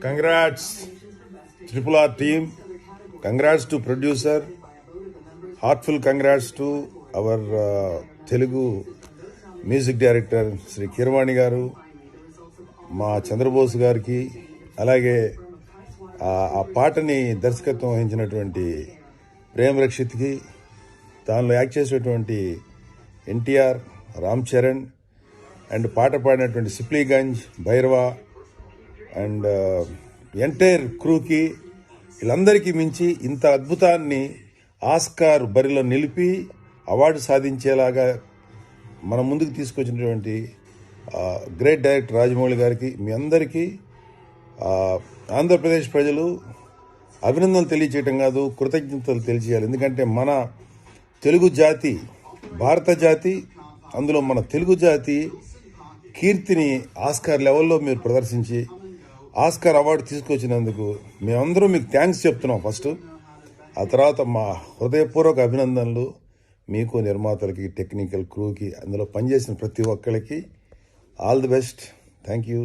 Congrats, Triple R team. Congrats to producer. Heartful congrats to our Telugu music director Sri Kirwani garu, మా చంద్రబోస్ గారికి, అలాగే ఆ పాటని దర్శకత్వం వహించినటువంటి ప్రేమ్ రక్షిత్కి, దానిలో యాక్ట్ చేసినటువంటి ఎన్టీఆర్, రామ్ చరణ్ అండ్ పాట పాడినటువంటి సిప్లీగంజ్, భైరవ అండ్ ఎంటైర్ క్రూకి, వీళ్ళందరికీ మించి ఇంత అద్భుతాన్ని ఆస్కార్ బరిలో నిలిపి అవార్డు సాధించేలాగా మన ముందుకు తీసుకొచ్చినటువంటి గ్రేట్ డైరెక్టర్ రాజమౌళి గారికి, మీ అందరికీ ఆంధ్రప్రదేశ్ ప్రజలు అభినందనలు తెలియచేయటం కాదు, కృతజ్ఞతలు తెలియచేయాలి. ఎందుకంటే మన తెలుగు జాతి, భారత జాతి, అందులో మన తెలుగు జాతి కీర్తిని ఆస్కార్ లెవెల్లో మీరు ప్రదర్శించి ఆస్కార్ అవార్డు తీసుకొచ్చినందుకు మేమందరం మీకు థ్యాంక్స్ చెప్తున్నాం ఫస్ట్. ఆ తర్వాత మా హృదయపూర్వక అభినందనలు మీకు, నిర్మాతలకి, టెక్నికల్ క్రూకి, అందులో పనిచేసిన ప్రతి ఒక్కరికి all the best. Thank you.